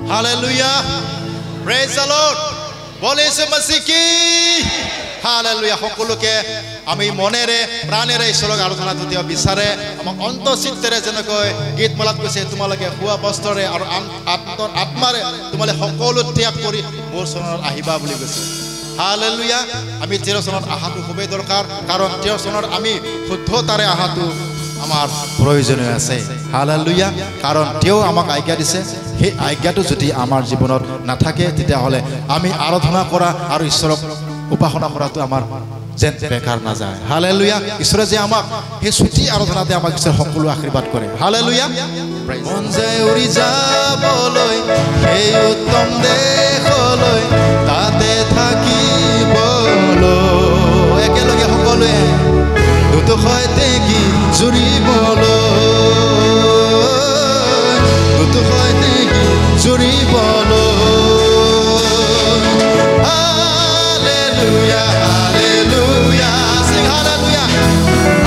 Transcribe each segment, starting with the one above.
Hallelujah. Praise the Lord. Bole Yesu Masih ki. Hallelujah. সকলোকে আমি মনেৰে প্ৰাণেৰে ঈশ্বৰক আৰাধনা কৰিব বিচাৰে আমাক অন্তঃচিত্তেৰে যেনেকৈ গীতমালাত কৈছে তোমালোকে খোৱা বস্ত্ৰৰে আৰু আত্মাৰে তোমালোকে সকলো ত্যাগ কৰি মোৰ চৰণত আহিবা বুলি কৈছে হালেলুয়া আমি তেওঁৰ চৰণত আহাটো খুবেই দৰকাৰ কাৰণ তেওঁৰ চৰণত আমি শুদ্ধতাৰে আহাটো আমাৰ প্ৰয়োজনীয় আছে হালেলুয়া কাৰণ তেওঁ আমাক আজ্ঞা দিছে সেই আজ্ঞাটো যদি আমাৰ জীৱনত নাথাকে তেতিয়াহ'লে আমি আৰাধনা কৰা আৰু ঈশ্বৰক উপাসনা কৰাটো আমাৰ যেন বেকাৰ না যায় হালেলুয়া ঈশ্বৰে যে আমাক এই ছুটি আৰাধনাতে আমাক ঈশ্বৰ সকলো আশীৰ্বাদ কৰে হালেলুয়া মন যায় উৰি যাবলৈ এই উত্তম দেশলৈ তাতে থাকিবলৈ একেলগে সকলোৱে দুটো সৈতে কি জুৰিবলৈ দুটো সৈতে কি জুৰিবলৈ Hallelujah, hallelujah, sing hallelujah,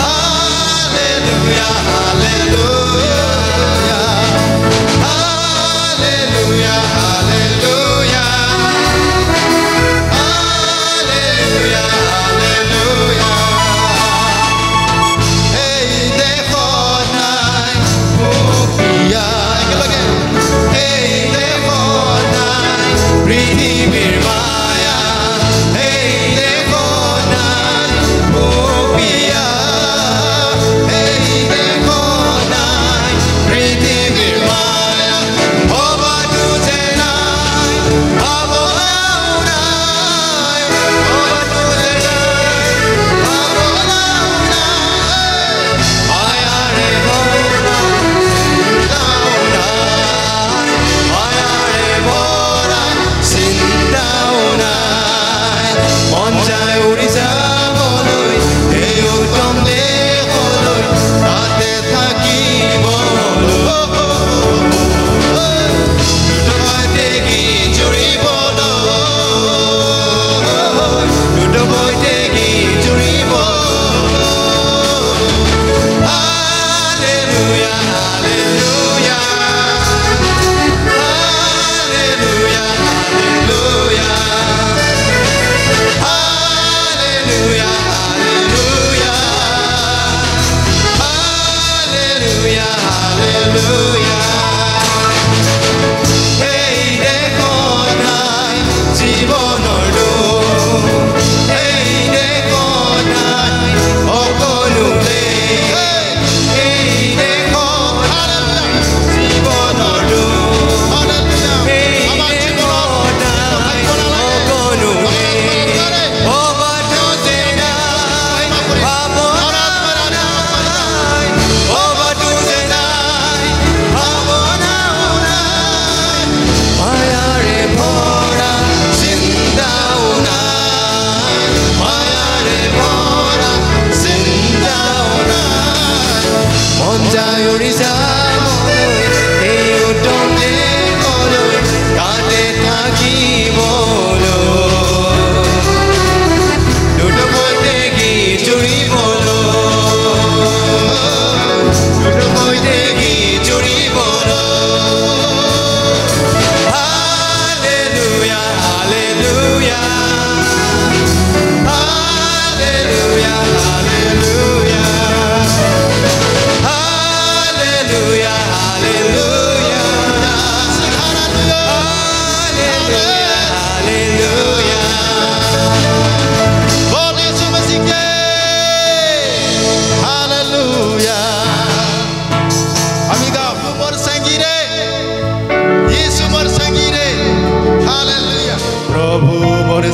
hallelujah, hallelujah, hallelujah, hallelujah, hallelujah, hallelujah. Hey, dekho nai bhukiya, ekelage. Hey, dekho nai prithibir maya.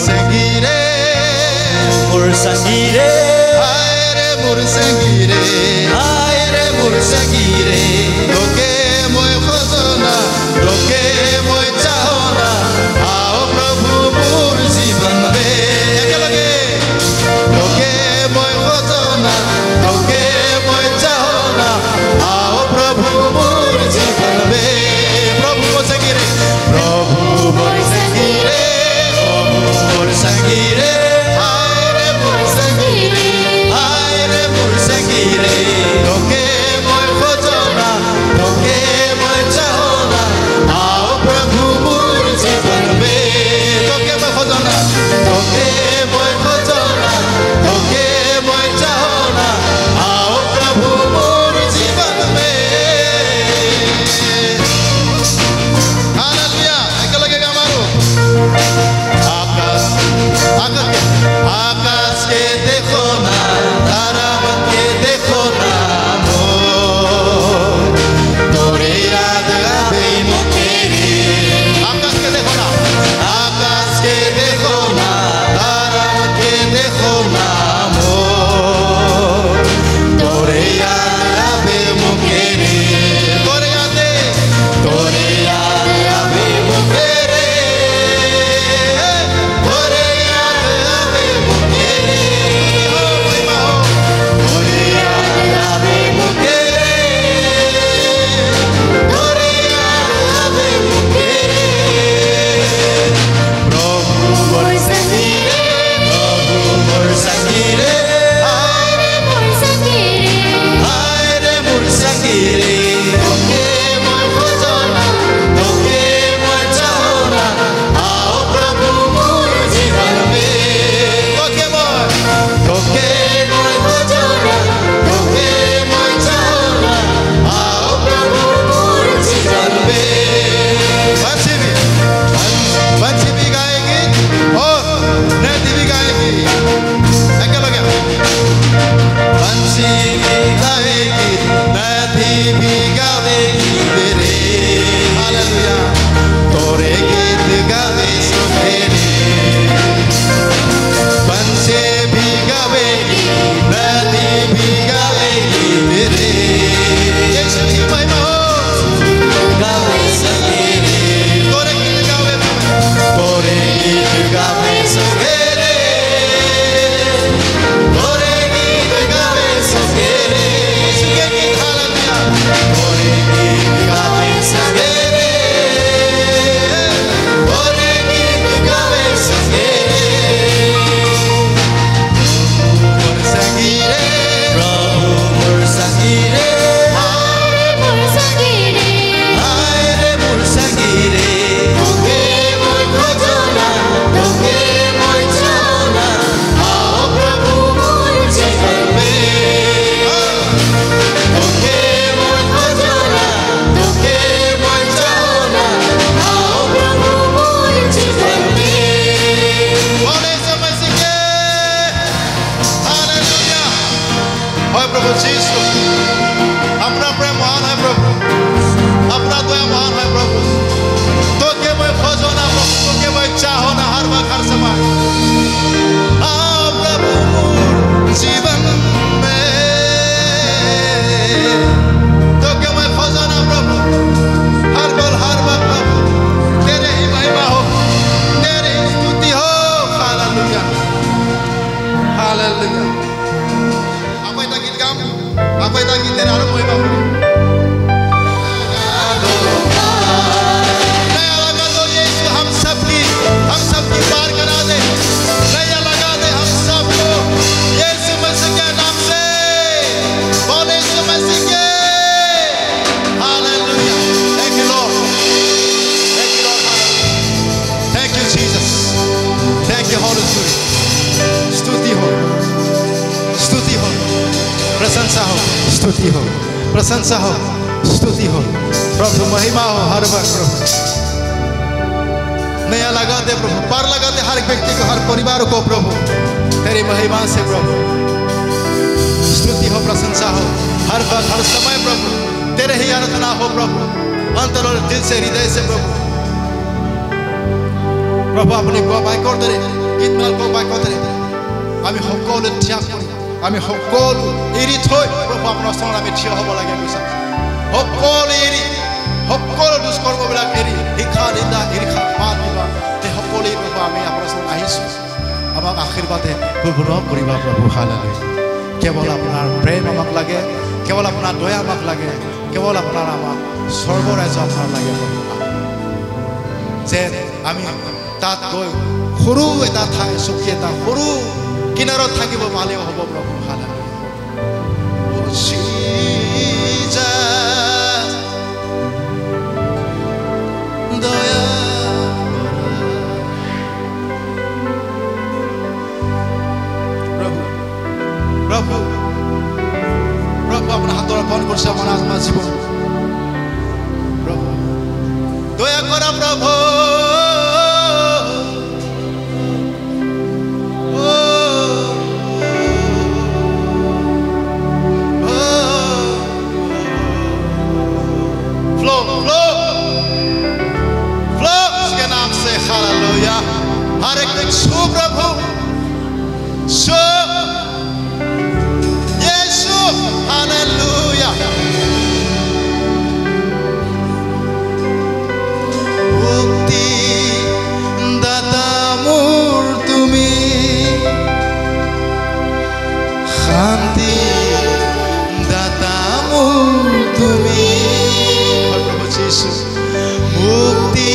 Sangire, स्तुति हो, प्रशंसा हो, स्तुति हो, प्रभु महिमा हो हर वक्त प्रभु। नया लगा दे प्रभु, पार लगा दे हर व्यक्ति को, हर परिवार को प्रभु तेरी महिमा से प्रभु। स्तुति हो, प्रशंसा हो हर वक्त हर समय प्रभु, तेरे ही आराधना हो प्रभु, अंतर और दिल से हृदय से प्रभु। प्रभु अपने गोपाय कर दे, कितना गोपाय कर दे, आमी সকলো ত্যাগ করি, আমি সকলো এৰি থৈ প্ৰভু আপোনাৰ চৰণত আমি থিয় হ'ব লাগে বুজিছা। সকলো এৰি, সকলো দুষ্কৰ্মবিলাক এৰি, হিংসা নিন্দা ঈৰ্ষা মান বিবাদ এই সকলোৱে প্ৰভু আমি আপোনাৰ চৰণত আহিছোঁ। আমাক আশীৰ্বাদে পূৰ্ণ কৰিবা প্ৰভু। হালেলুয়া। কেৱল আপোনাৰ প্ৰেম আমাক লাগে, কেৱল আপোনাৰ দয়া আমাক লাগে, কেৱল আপোনাৰ আমাক স্বৰ্গৰাজ্য আপোনাৰ লাগে প্ৰভু। যে আমি তাত গৈ সৰু এটা ঠাই, চকী এটা সৰু কিনাৰত থাকিব পালেও হ'ব প্ৰভু। হালেলুয়া। দয়া প্রভু, প্রভু, প্রভু স্থাপন করছে আমার আত্মা জীবন প্রভু দয়া করা প্রভু Hallelujah. हर एक छू प्रभु छू यीशु हालेलुया मुक्ति दाता मोर तुमी शांति दाता मोर तुमी प्रभु यीशु मुक्ति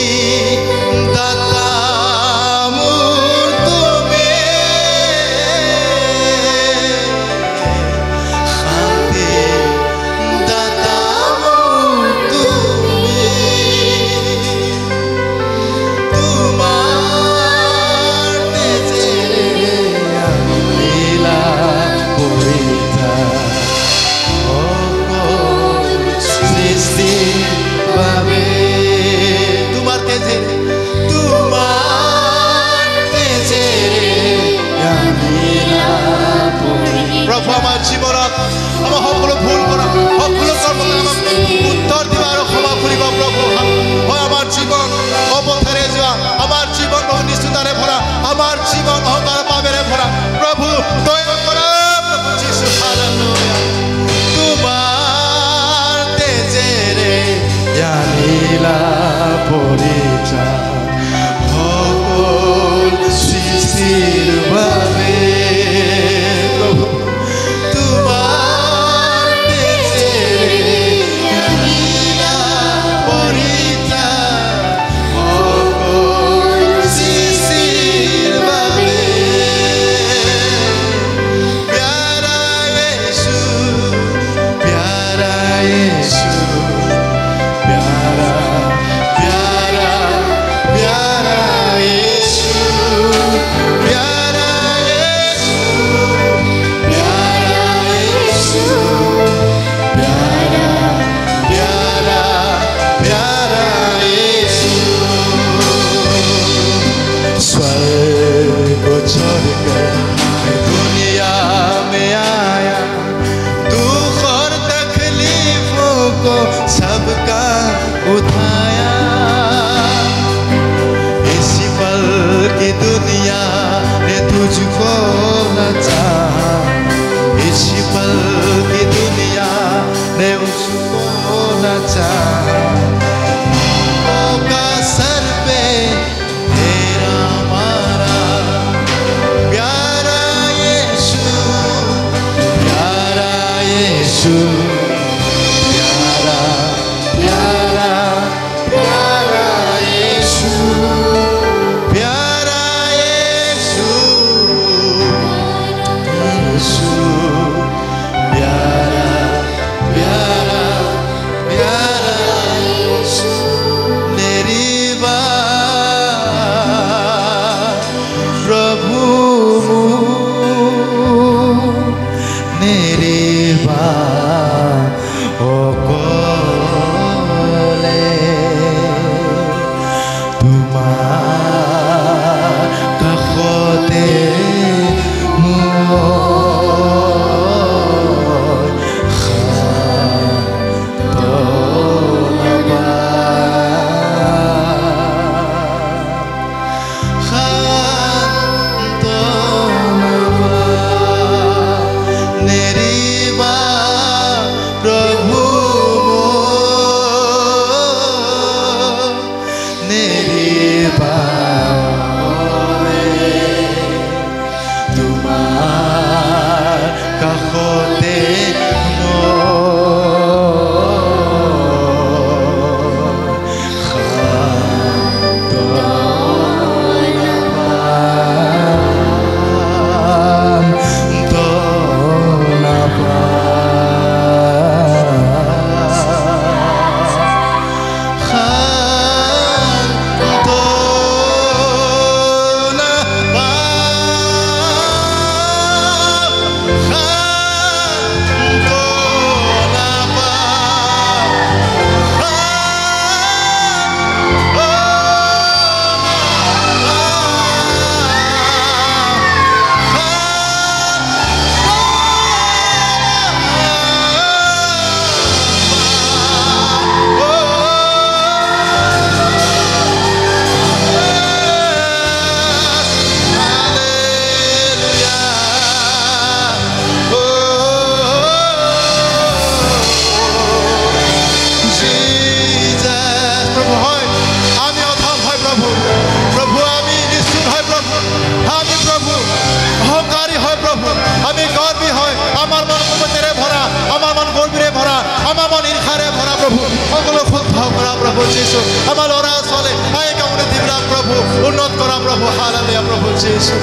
যীশু আমাৰ ল'ৰা ছোৱালী এই কমিউনিটিবিলাক প্ৰভু উন্নত কৰা প্ৰভু হালেলুয়া প্ৰভু যীশু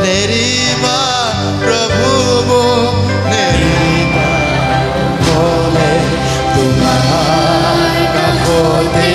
নেৰিবা প্ৰভু মোক নেৰিবা বলে তোমাৰ কাষতে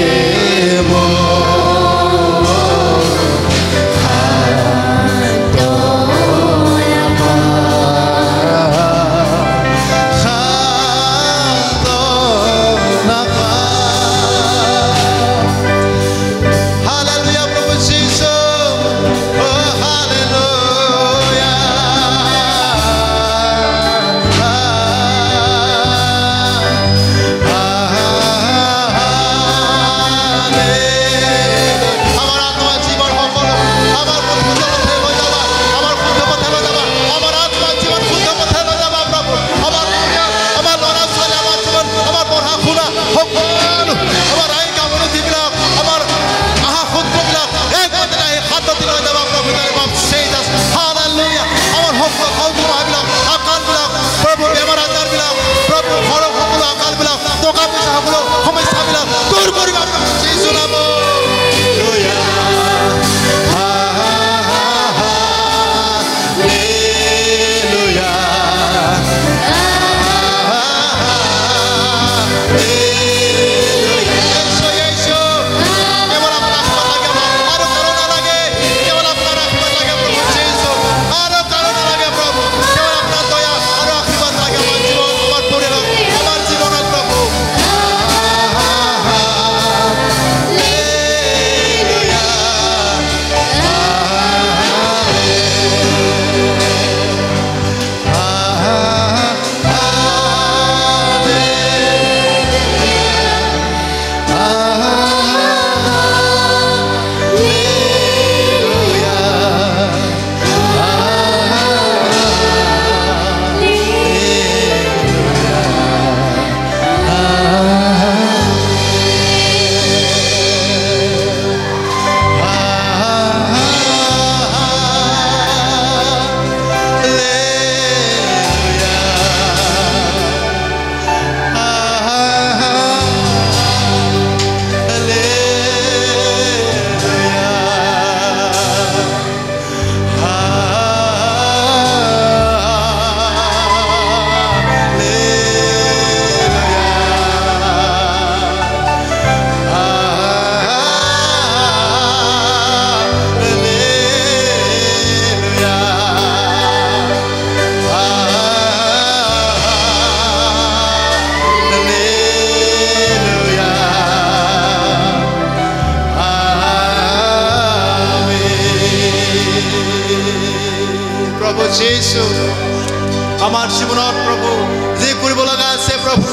যীশু আমাৰ জীৱনত প্ৰভু যি কৰিব লগা আছে প্ৰভু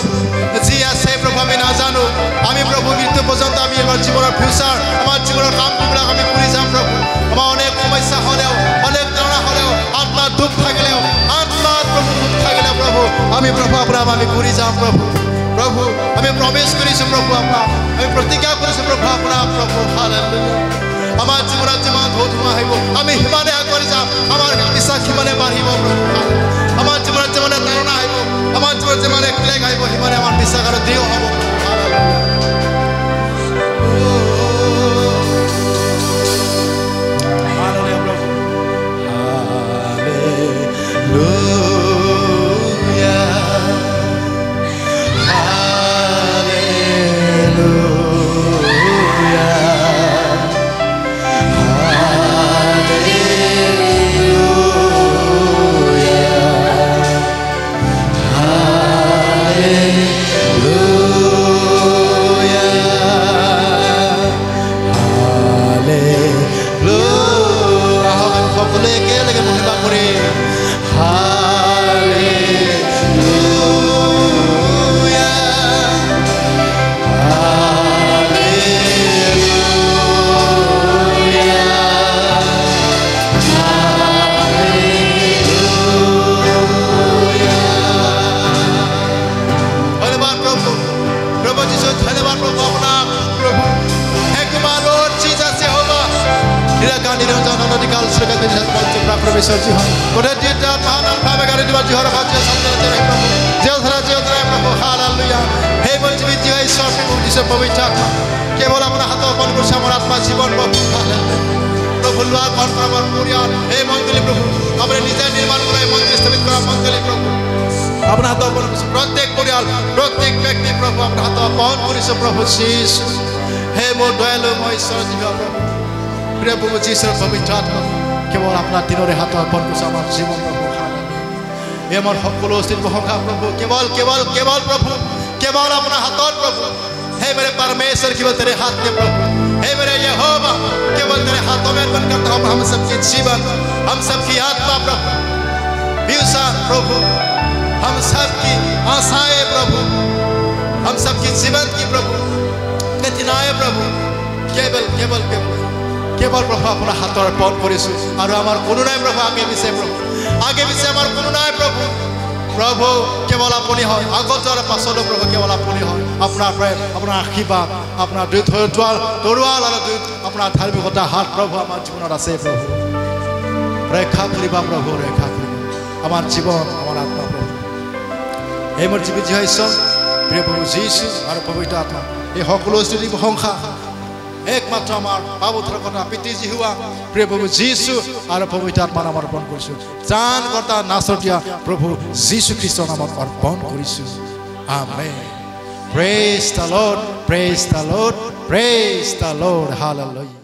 যি আছে প্ৰভু আমি নাজানো আমি প্ৰভু মৃত্যু পৰ্যন্ত আমি আমাৰ জীৱনৰ ফিউচাৰ আমাৰ জীৱনৰ কামবিলাক আমি কৰি যাম প্ৰভু আমাৰ অনেক সমস্যা হ'লেও অনেক তৰা হ'লেও আত্মাৰ দুখ থাকিলেও আত্মাৰ প্ৰভু দুখ থাকিলেও প্ৰভু আমি প্ৰভু আপোনাৰ আমি কৰি যাম প্ৰভু প্ৰভু আমি প্ৰৱেশ কৰিছোঁ প্ৰভু আপোনাক আমি প্ৰতিজ্ঞা কৰিছোঁ প্ৰভু আপোনাক প্ৰভু হালেলুয়া আমাৰ জীৱনত যিমান ধোঁৱা আহিব আমি সিমানে আগবাঢ়ি যাম আমাৰ বিশ্বাস সিমানে বাঢ়িব আমাৰ জীৱনত যিমানে তাৰণা আহিব আমাৰ জীৱনত যিমানে ক্লেগ আহিব সিমানে আমাৰ বিশ্বাস আৰু দৃঢ় হ'ব Hey, পবিত্ৰ আত্মা কেৱল আপোনাৰ হাতত অৰ্পণ কৰিছোঁ আমাৰ আত্মা জীৱন প্ৰভু প্ৰভু লোৱা ঘৰটো আমাৰ পৰিয়াল এই মণ্ডলী প্ৰভু আপুনি নিজে নিৰ্মাণ কৰা এই মন্দিৰ স্থাপিত কৰা মণ্ডলী প্ৰভু আপোনাৰ হাতত অৰ্পণ কৰিছোঁ প্ৰত্যেক পৰিয়াল প্ৰত্যেক ব্যক্তি প্ৰভু আপোনাৰ হাতত অৰ্পণ কৰিছোঁ প্ৰভু যীশু হে মোৰ দয়ালু মই ঈশ্বৰ জীৱ প্ৰভু প্ৰিয় প্ৰভু যীশুৰ পবিত্ৰ আত্মা কেৱল আপোনাৰ দিনৰে হাতত অৰ্পণ কৰিছোঁ আমাৰ জীৱন প্ৰভু এই আমাৰ সকলো অস্তিত্ব প্ৰশংসা প্ৰভু কেৱল কেৱল কেৱল প্ৰভু केवल अपना हाथों प्रभु हे मेरे परमेश्वर केवल तेरे हाथ में प्रभु हे मेरे यहोवा केवल तेरे हाथों में अर्पण करता हूँ हम सबकी जीवन हम सबकी आत्मा प्रभु विश्वास प्रभु हम सबकी आशाएं प्रभु हम सबकी जीवन की प्रभु कठिनाई प्रभु केवल केवल केवल केवल प्रभु अपना हाथों अर्पण करिছোঁ और हमार कोनो নাই प्रभु आगे विषय हमार कोनो নাই प्रभु प्रभु केवल अपनी है आगत और पाछल प्रभु केवल अपनी है अपना प्रेम अपना आशीर्वाद अपना तरुवाल और अपना धार्मिकता हाथ प्रभु आम जीवन आछे प्रभु रक्षा करिबा प्रभु रक्षा करिबा आम जीवन आम आत्मा प्रभु हे मोर जीवित ঈশ্বর प्रिय प्रभु যীশু और पवित्र आत्मा ये सकलो स्तुति प्रशंसा एकमात्र आमार बाबुथर कथा पितृ जिहुआ प्रिय प्रभु যীশু और पवित्र आत्मा नाम अर्पण करिছোঁ जान कर्ता नासरतिया प्रभु যীশু ख्रीष्टर नाम अर्पण करिছোঁ amen praise the Lord praise the Lord praise the Lord hallelujah.